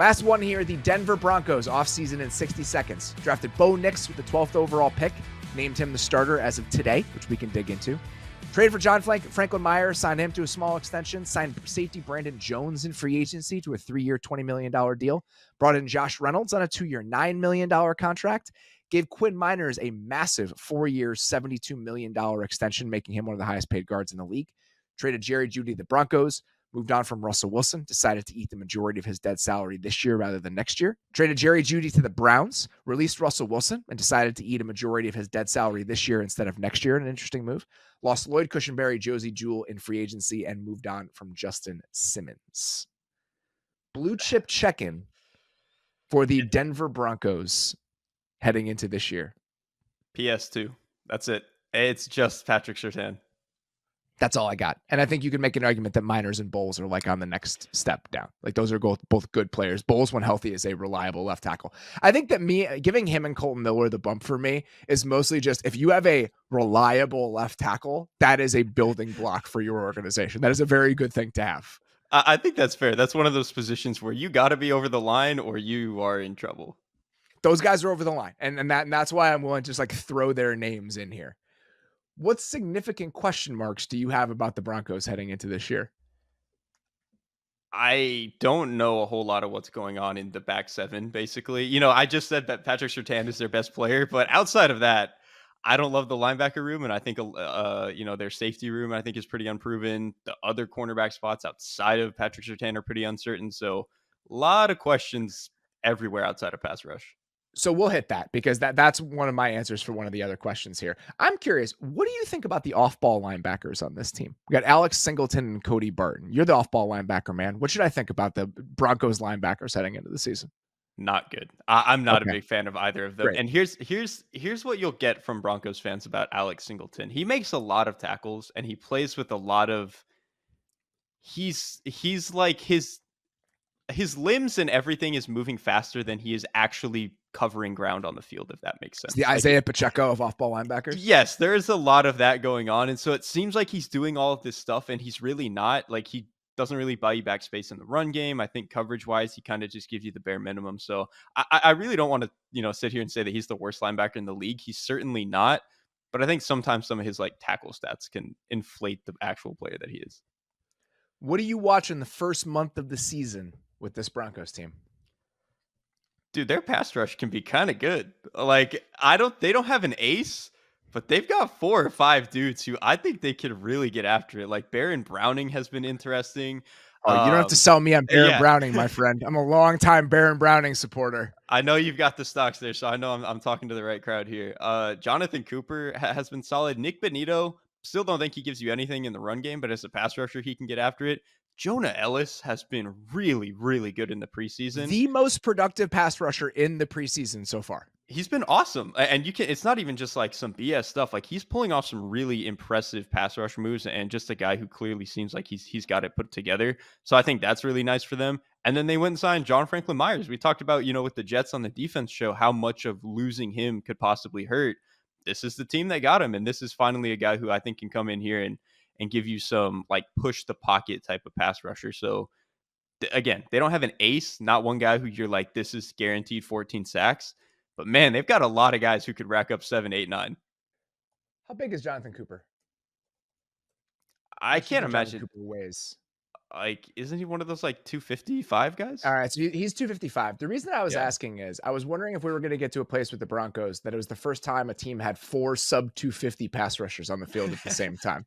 Last one here, the Denver Broncos offseason in 60 seconds. Drafted Bo Nix with the 12th overall pick. Named him the starter as of today, which we can dig into. Traded for John Franklin Myers, signed him to a small extension, signed safety Brandon Jones in free agency to a 3-year, $20 million deal. Brought in Josh Reynolds on a 2-year, $9 million contract. Gave Quinn Miners a massive 4-year, $72 million extension, making him one of the highest paid guards in the league. Traded Jerry Jeudy to the Broncos. Moved on from Russell Wilson, decided to eat the majority of his dead salary this year rather than next year. Traded Jerry Jeudy to the Browns, released Russell Wilson, and decided to eat a majority of his dead salary this year instead of next year. An interesting move. Lost Lloyd Cushenberry, Josie Jewell in free agency, and moved on from Justin Simmons. Blue chip check-in for the Denver Broncos heading into this year. PS2. That's it. It's just Patrick Surtain. That's all I got. And I think you can make an argument that Miners and Bowles are like on the next step down. Like those are both good players. Bowles, when healthy, is a reliable left tackle. I think that giving him and Colton Miller the bump for me is mostly just if you have a reliable left tackle, that is a building block for your organization. That is a very good thing to have. I think that's fair. That's one of those positions where you got to be over the line or you are in trouble. Those guys are over the line. And that's why I'm willing to just like throw their names in here. What significant question marks do you have about the Broncos heading into this year? I don't know a whole lot of what's going on in the back seven, basically. You know, I just said that Patrick Surtain is their best player, but outside of that, I don't love the linebacker room, and I think, their safety room, I think, is pretty unproven. The other cornerback spots outside of Patrick Surtain are pretty uncertain, so a lot of questions everywhere outside of pass rush. So we'll hit that because that's one of my answers for one of the other questions here. I'm curious, what do you think about the off-ball linebackers on this team? We got Alex Singleton and Cody Barton. You're the off-ball linebacker, man. What should I think about the Broncos linebackers heading into the season? Not good. I'm not a big fan of either of them. Great. And here's what you'll get from Broncos fans about Alex Singleton. He makes a lot of tackles and he plays with a lot of. He's like his limbs and everything is moving faster than he is actually covering ground on the field, if that makes sense. It's the Isaiah Pacheco of off-ball linebackers. Yes, there is a lot of that going on. And so it seems like he's doing all of this stuff and he's really not. Like, he doesn't really buy you back space in the run game. I think coverage-wise, he kind of just gives you the bare minimum. So I really don't want to, sit here and say that he's the worst linebacker in the league. He's certainly not. But I think sometimes some of his like tackle stats can inflate the actual player that he is. What do you watch in the first month of the season with this Broncos team? Dude, their pass rush can be kind of good. Like, they don't have an ace, but they've got 4 or 5 dudes who I think they could really get after it. Like, Baron Browning has been interesting. Oh, you don't have to sell me on Baron Browning, my friend. I'm a long-time Baron Browning supporter. I know you've got the stocks there, so I know I'm talking to the right crowd here. Jonathan Cooper has been solid. Nick Benito, still don't think he gives you anything in the run game, but as a pass rusher, he can get after it. Jonah Ellis has been really, really good in the preseason. The most productive pass rusher in the preseason so far. He's been awesome. And it's not even just like some BS stuff. Like, he's pulling off some really impressive pass rush moves and just a guy who clearly seems like he's got it put together. So I think that's really nice for them. And then they went and signed John Franklin Myers. We talked about, with the Jets on the defense show, how much of losing him could possibly hurt. This is the team that got him. And this is finally a guy who I think can come in here and give you some like push the pocket type of pass rusher. So again, they don't have an ace, not one guy who you're like, this is guaranteed 14 sacks, but man, they've got a lot of guys who could rack up 7, 8, 9. How big is Jonathan Cooper? I can't imagine. Cooper weighs. Like, isn't he one of those like 255 guys? All right, so he's 255. The reason I was asking is I was wondering if we were going to get to a place with the Broncos that it was the first time a team had 4 sub 250 pass rushers on the field at the same time.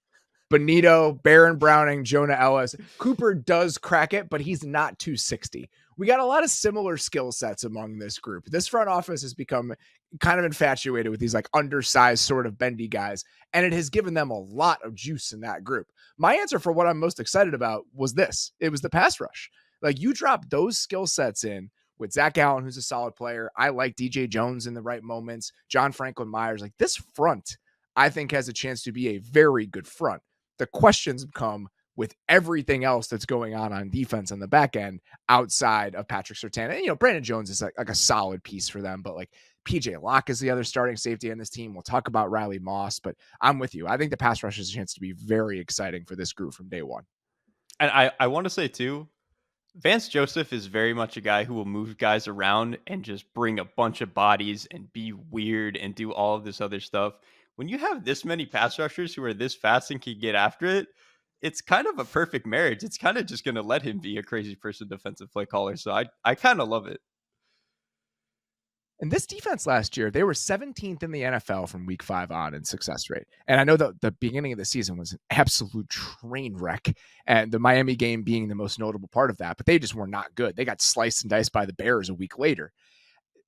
Benito, Baron Browning, Jonah Ellis. Cooper does crack it, but he's not 260. We got a lot of similar skill sets among this group. This front office has become kind of infatuated with these like undersized sort of bendy guys, and it has given them a lot of juice in that group. My answer for what I'm most excited about was this. It was the pass rush. Like, you drop those skill sets in with Zach Allen, who's a solid player. I like DJ Jones in the right moments. John Franklin Myers. Like, this front, I think, has a chance to be a very good front. The questions come with everything else that's going on defense on the back end outside of Patrick Surtain. And, Brandon Jones is like a solid piece for them, but like PJ Locke is the other starting safety in this team. We'll talk about Riley Moss, but I'm with you. I think the pass rush has a chance to be very exciting for this group from day one. And I want to say too, Vance Joseph is very much a guy who will move guys around and just bring a bunch of bodies and be weird and do all of this other stuff. When you have this many pass rushers who are this fast and can get after it, it's kind of a perfect marriage. It's kind of just going to let him be a crazy person defensive play caller. So I kind of love it. And this defense last year, they were 17th in the NFL from week 5 on in success rate. And I know that the beginning of the season was an absolute train wreck, and the Miami game being the most notable part of that, but they just were not good. They got sliced and diced by the Bears a week later.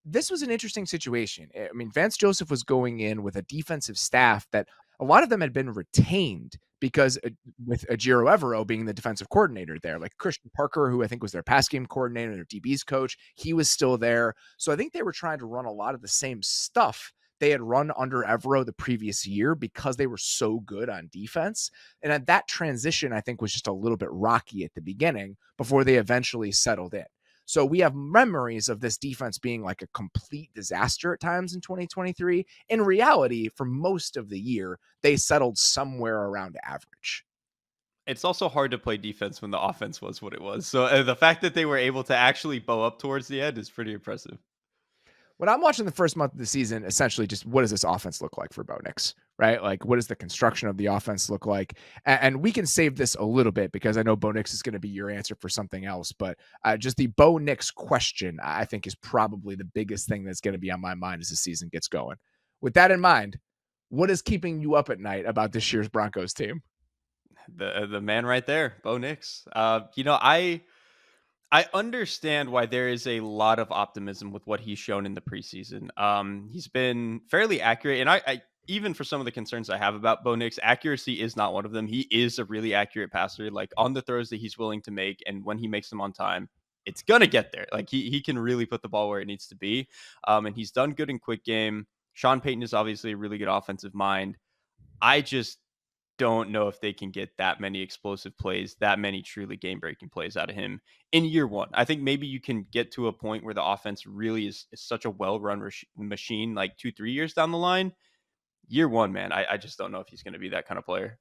This was an interesting situation. I mean, Vance Joseph was going in with a defensive staff that a lot of them had been retained because with Ejiro Evero being the defensive coordinator there, like Christian Parker, who I think was their pass game coordinator, their DB's coach, he was still there. So I think they were trying to run a lot of the same stuff they had run under Evero the previous year because they were so good on defense. And at that transition, I think was just a little bit rocky at the beginning before they eventually settled in. So we have memories of this defense being like a complete disaster at times in 2023. In reality, for most of the year, they settled somewhere around average. It's also hard to play defense when the offense was what it was. So the fact that they were able to actually bow up towards the end is pretty impressive. When I'm watching the first month of the season, essentially just what does this offense look like for Bo Nix, right? Like what does the construction of the offense look like? And we can save this a little bit because I know Bo Nix is going to be your answer for something else, but just the Bo Nix question, I think is probably the biggest thing that's going to be on my mind as the season gets going. With that in mind, what is keeping you up at night about this year's Broncos team? The man right there, Bo Nix. I understand why there is a lot of optimism with what he's shown in the preseason. He's been fairly accurate, and I even for some of the concerns I have about Bo Nix, accuracy is not one of them. He is a really accurate passer, like on the throws that he's willing to make, and when he makes them on time, it's gonna get there. Like he can really put the ball where it needs to be, and he's done good in quick game. Sean Payton is obviously a really good offensive mind. I just don't know if they can get that many explosive plays, that many truly game breaking plays out of him in year one. I think maybe you can get to a point where the offense really is such a well run machine, like 2, 3 years down the line. Year one, man, I just don't know if he's going to be that kind of player.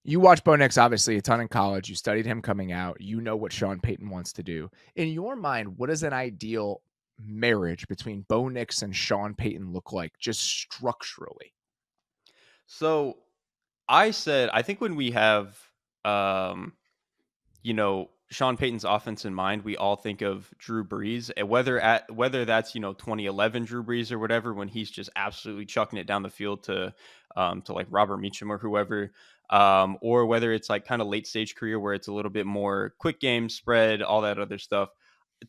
You watch Bo Nix obviously a ton in college. You studied him coming out. You know what Sean Payton wants to do. In your mind, what is an ideal marriage between Bo Nix and Sean Payton look like just structurally? So I think when we have, um, Sean Payton's offense in mind, we all think of Drew Brees, and whether that's 2011 Drew Brees or whatever, when he's just absolutely chucking it down the field to like Robert Meacham or whoever, or whether it's like kind of late stage career where it's a little bit more quick game spread, all that other stuff.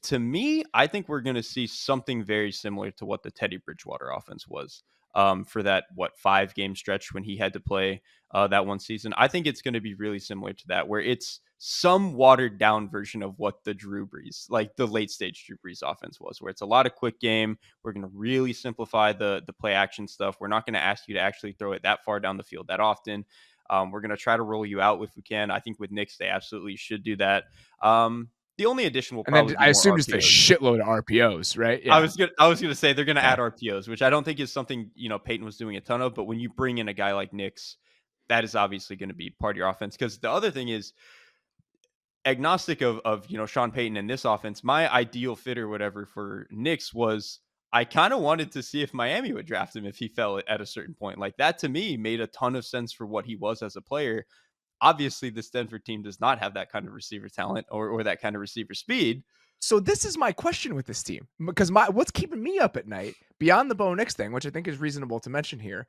To me, I think we're going to see something very similar to what the Teddy Bridgewater offense was, for that 5 game stretch when he had to play that one season. I think it's going to be really similar to that, where it's some watered down version of what the Drew Brees, like the late stage Drew Brees offense was, where it's a lot of quick game. We're going to really simplify the play action stuff. We're not going to ask you to actually throw it that far down the field that often. We're going to try to roll you out if we can. I think with Nix, they absolutely should do that. The only addition will probably be I more assume just a RPOs. shitload of RPOs, right? Yeah. I was gonna say they're gonna add RPOs, which I don't think is something Peyton was doing a ton of. But when you bring in a guy like Nix, that is obviously going to be part of your offense. Because the other thing is, agnostic of Sean Payton and this offense, my ideal fit or whatever for Nix was, I kind of wanted to see if Miami would draft him if he fell at a certain point. Like that to me made a ton of sense for what he was as a player. Obviously, this Denver team does not have that kind of receiver talent or that kind of receiver speed. So this is my question with this team, because what's keeping me up at night beyond the Bo Nix thing, which I think is reasonable to mention here.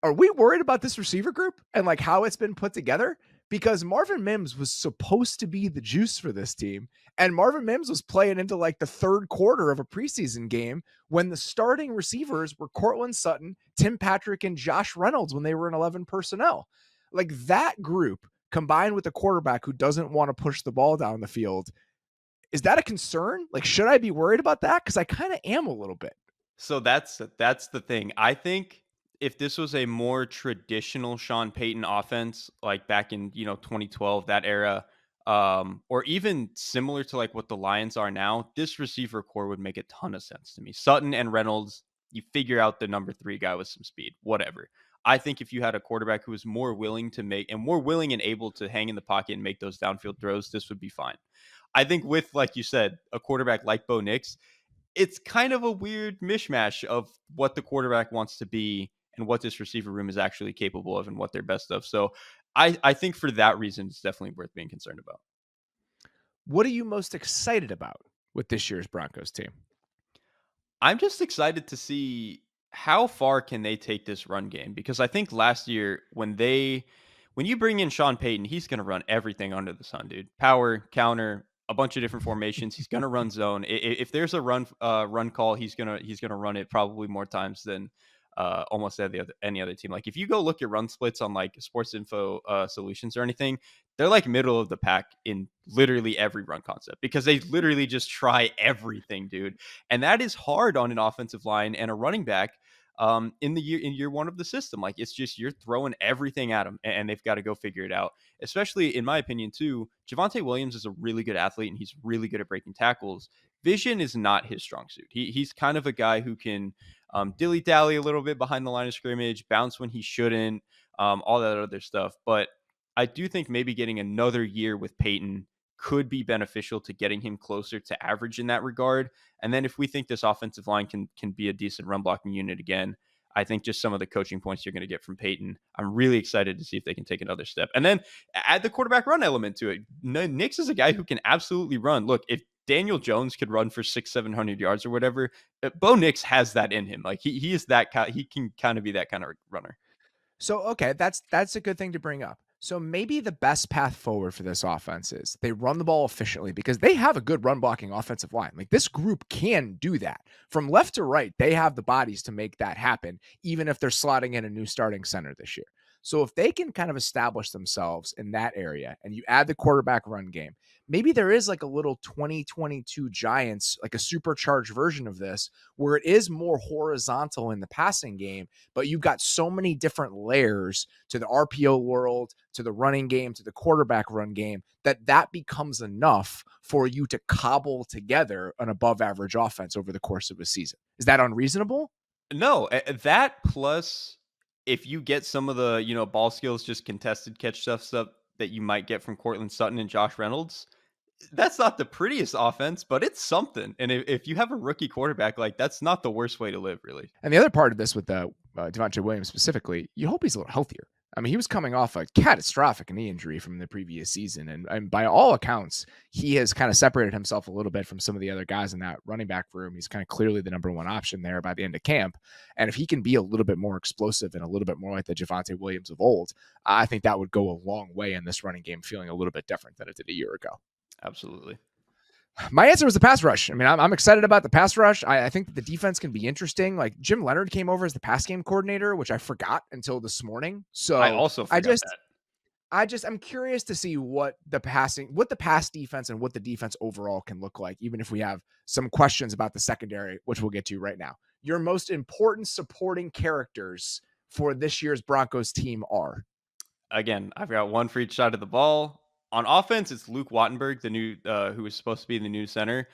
Are we worried about this receiver group and like how it's been put together? Because Marvin Mims was supposed to be the juice for this team. And Marvin Mims was playing into like the third quarter of a preseason game when the starting receivers were Cortland Sutton, Tim Patrick, and Josh Reynolds when they were in 11 personnel. Like that group combined with a quarterback who doesn't want to push the ball down the field. Is that a concern? Like, should I be worried about that? Because I kind of am a little bit. So that's the thing. I think if this was a more traditional Sean Payton offense, like back in 2012, that era, or even similar to like what the Lions are now, this receiver core would make a ton of sense to me. Sutton and Reynolds, you figure out the number 3 guy with some speed, whatever. I think if you had a quarterback who was more willing to make and more willing and able to hang in the pocket and make those downfield throws, this would be fine. I think with, like you said, a quarterback like Bo Nix, it's kind of a weird mishmash of what the quarterback wants to be and what this receiver room is actually capable of and what they're best of. So I think for that reason, it's definitely worth being concerned about. What are you most excited about with this year's Broncos team? I'm just excited to see how far can they take this run game, because I think last year when you bring in Sean Payton, he's going to run everything under the sun, dude. Power, counter, a bunch of different formations. He's going to run zone. If there's a run call, he's gonna run it probably more times than almost any other team. Like if you go look at run splits on like Sports Info Solutions or anything, they're like middle of the pack in literally every run concept because they literally just try everything, dude. And that is hard on an offensive line and a running back in year one of the system. Like it's just you're throwing everything at them, and they've got to go figure it out. Especially in my opinion, too, Javonte Williams is a really good athlete and he's really good at breaking tackles. Vision is not his strong suit. He's kind of a guy who can dilly dally a little bit behind the line of scrimmage, bounce when he shouldn't, all that other stuff. But I do think maybe getting another year with Peyton could be beneficial to getting him closer to average in that regard. And then if we think this offensive line can be a decent run blocking unit again, I think just some of the coaching points you're going to get from Peyton, I'm really excited to see if they can take another step. And then add the quarterback run element to it. Nix is a guy who can absolutely run. Look, if Daniel Jones could run for 600-700 yards or whatever, Bo Nix has that in him. Like he is that he can kind of be that kind of runner. So, okay, that's a good thing to bring up. So maybe the best path forward for this offense is they run the ball efficiently because they have a good run blocking offensive line. Like this group can do that. From left to right, they have the bodies to make that happen, even if they're slotting in a new starting center this year. So if they can kind of establish themselves in that area and you add the quarterback run game, maybe there is like a little 2022 Giants, like a supercharged version of this, where it is more horizontal in the passing game, but you've got so many different layers to the RPO world, to the running game, to the quarterback run game, that becomes enough for you to cobble together an above average offense over the course of a season. Is that unreasonable? No, that plus if you get some of the, ball skills, just contested catch stuff that you might get from Cortland Sutton and Josh Reynolds, that's not the prettiest offense, but it's something. And if you have a rookie quarterback, like that's not the worst way to live, really. And the other part of this with the Devontae Williams specifically, you hope he's a little healthier. I mean, he was coming off a catastrophic knee injury from the previous season. And by all accounts, he has kind of separated himself a little bit from some of the other guys in that running back room. He's kind of clearly the number one option there by the end of camp. And if he can be a little bit more explosive and a little bit more like the Javonte Williams of old, I think that would go a long way in this running game feeling a little bit different than it did a year ago. Absolutely. My answer was the pass rush. I mean, I'm excited about the pass rush. I think that the defense can be interesting. Like Jim Leonard came over as the pass game coordinator, which I forgot until this morning. So I also forgot that. I'm curious to see what the pass defense and what the defense overall can look like, even if we have some questions about the secondary, which we'll get to right now. Your most important supporting characters for this year's Broncos team are? Again, I've got one for each side of the ball. On offense, it's Luke Wattenberg, the new who is supposed to be the new center.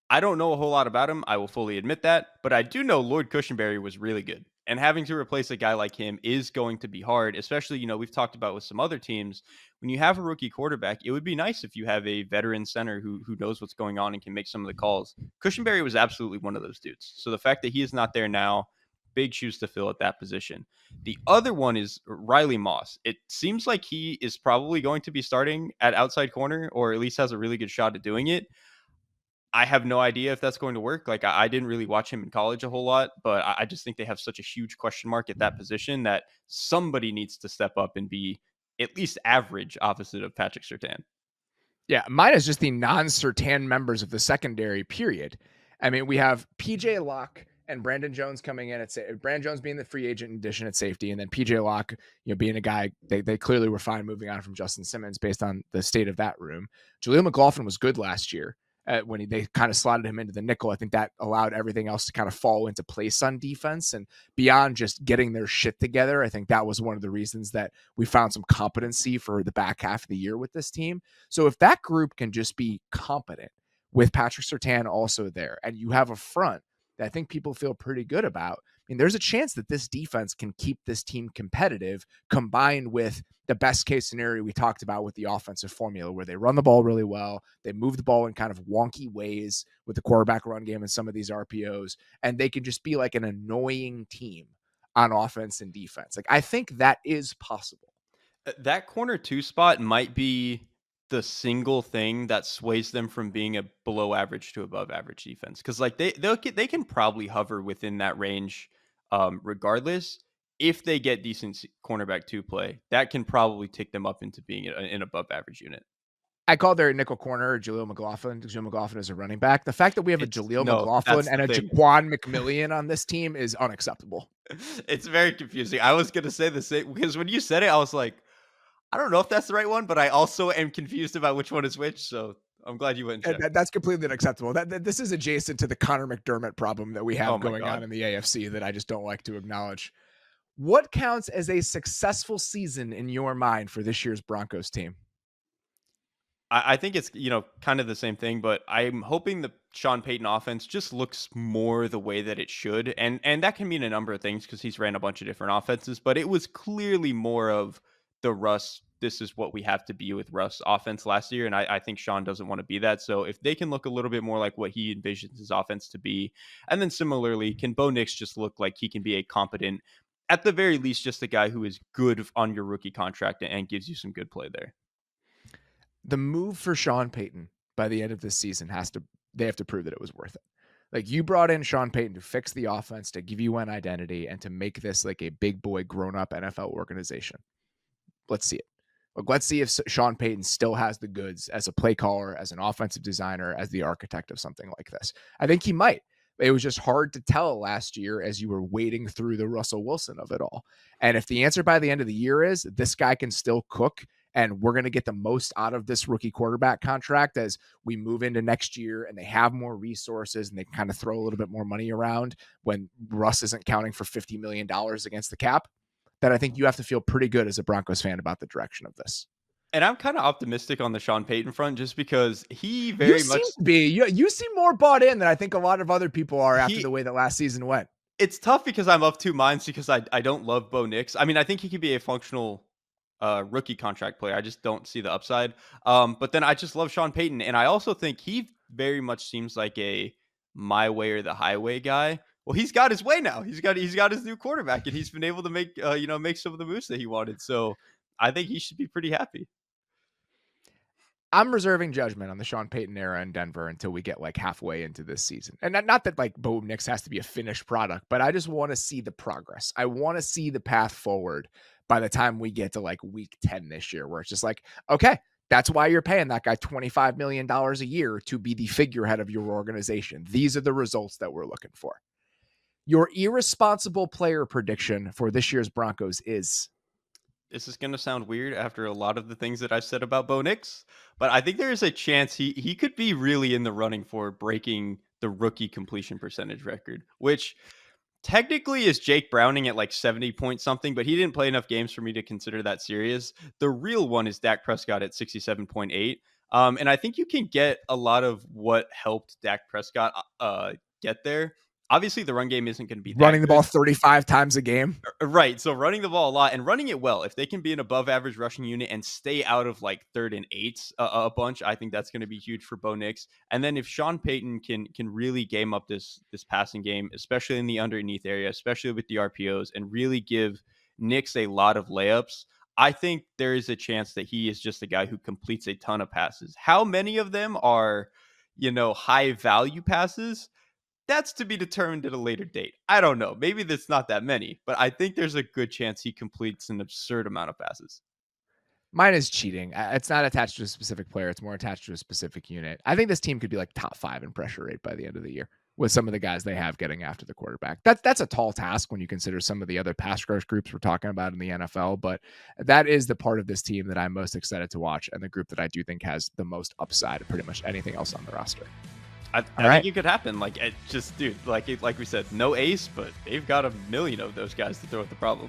I don't know a whole lot about him. I will fully admit that, but I do know Lloyd Cushenberry was really good. And having to replace a guy like him is going to be hard, especially, we've talked about with some other teams. When you have a rookie quarterback, it would be nice if you have a veteran center who knows what's going on and can make some of the calls. Cushenberry was absolutely one of those dudes. So the fact that he is not there now, big shoes to fill at that position. The other one is Riley Moss. It seems like he is probably going to be starting at outside corner, or at least has a really good shot at doing it. I have no idea if that's going to work. Like I didn't really watch him in college a whole lot, but I just think they have such a huge question mark at that position that somebody needs to step up and be at least average opposite of Patrick Surtain. Yeah, mine is just the non-Surtain members of the secondary, period. I mean, we have PJ Locke and Brandon Jones coming in at Brandon Jones being the free agent addition at safety, and then PJ Locke, being a guy they clearly were fine moving on from Justin Simmons based on the state of that room. Jaleel McLaughlin was good last year when they kind of slotted him into the nickel. I think that allowed everything else to kind of fall into place on defense, and beyond just getting their shit together, I think that was one of the reasons that we found some competency for the back half of the year with this team. So if that group can just be competent with Patrick Surtain also there, and you have a front that I think people feel pretty good about. I mean, there's a chance that this defense can keep this team competitive, combined with the best case scenario we talked about with the offensive formula, where they run the ball really well, they move the ball in kind of wonky ways with the quarterback run game and some of these RPOs, and they can just be like an annoying team on offense and defense. Like, I think that is possible. That corner 2 spot might be the single thing that sways them from being a below average to above average defense. Cause like they can probably hover within that range, regardless. If they get decent cornerback 2 play, that can probably take them up into being an above average unit. I call their nickel corner Jaleel McLaughlin. Jaleel McLaughlin is a running back. The fact that we have a Jaleel McLaughlin and a Jaquan McMillian on this team is unacceptable. It's very confusing. I was going to say the same, because when you said it, I was like, I don't know if that's the right one, but I also am confused about which one is which. So I'm glad you went. That's completely unacceptable. This is adjacent to the Connor McDermott problem that we have going on in the AFC that I just don't like to acknowledge. What counts as a successful season in your mind for this year's Broncos team? I think it's, kind of the same thing, but I'm hoping the Sean Payton offense just looks more the way that it should. And that can mean a number of things because he's ran a bunch of different offenses, but it was clearly more of the Russ, this is what we have to be with Russ offense last year. And I think Sean doesn't want to be that. So if they can look a little bit more like what he envisions his offense to be, and then similarly, can Bo Nix just look like he can be a competent, at the very least, just a guy who is good on your rookie contract and gives you some good play there. The move for Sean Payton by the end of this season they have to prove that it was worth it. Like, you brought in Sean Payton to fix the offense, to give you an identity, and to make this like a big boy grown up NFL organization. Let's see it. Like, let's see if Sean Payton still has the goods as a play caller, as an offensive designer, as the architect of something like this. I think he might. It was just hard to tell last year as you were wading through the Russell Wilson of it all. And if the answer by the end of the year is this guy can still cook, and we're going to get the most out of this rookie quarterback contract as we move into next year, and they have more resources and they can kind of throw a little bit more money around when Russ isn't counting for $50 million against the cap, then I think you have to feel pretty good as a Broncos fan about the direction of this. And I'm kind of optimistic on the Sean Payton front just because he very much seem to be. You seem more bought in than I think a lot of other people are after the way that last season went. It's tough because I'm of two minds because I don't love Bo Nix. I mean, I think he could be a functional rookie contract player. I just don't see the upside. But then I just love Sean Payton. And I also think he very much seems like a my way or the highway guy. Well, he's got his way now. He's got his new quarterback, and he's been able to make some of the moves that he wanted. So I think he should be pretty happy. I'm reserving judgment on the Sean Payton era in Denver until we get like halfway into this season. And not that like Bo Nix has to be a finished product, but I just want to see the progress. I want to see the path forward by the time we get to like week 10 this year, where it's just like, okay, that's why you're paying that guy $25 million a year to be the figurehead of your organization. These are the results that we're looking for. Your irresponsible player prediction for this year's Broncos is... This is going to sound weird after a lot of the things that I've said about Bo Nix, but I think there is a chance he could be really in the running for breaking the rookie completion percentage record, which technically is Jake Browning at like 70 point something, but he didn't play enough games for me to consider that serious. The real one is Dak Prescott at 67.8. And I think you can get a lot of what helped Dak Prescott get there. Obviously, the run game isn't going to be running the ball 35 times a game. Right. So running the ball a lot and running it well. If they can be an above average rushing unit and stay out of like 3rd and 8s a bunch, I think that's going to be huge for Bo Nix. And then if Sean Payton can really game up this passing game, especially in the underneath area, especially with the RPOs, and really give Nix a lot of layups, I think there is a chance that he is just a guy who completes a ton of passes. How many of them are, high value passes? That's to be determined at a later date. I don't know. Maybe there's not that many, but I think there's a good chance he completes an absurd amount of passes. Mine is cheating. It's not attached to a specific player. It's more attached to a specific unit. I think this team could be like top 5 in pressure rate by the end of the year with some of the guys they have getting after the quarterback. That's a tall task when you consider some of the other pass rush groups we're talking about in the NFL, but that is the part of this team that I'm most excited to watch, and the group that I do think has the most upside of pretty much anything else on the roster. I think it could happen. Like, it just, dude, like we said, no ace, but they've got a million of those guys to throw at the problem.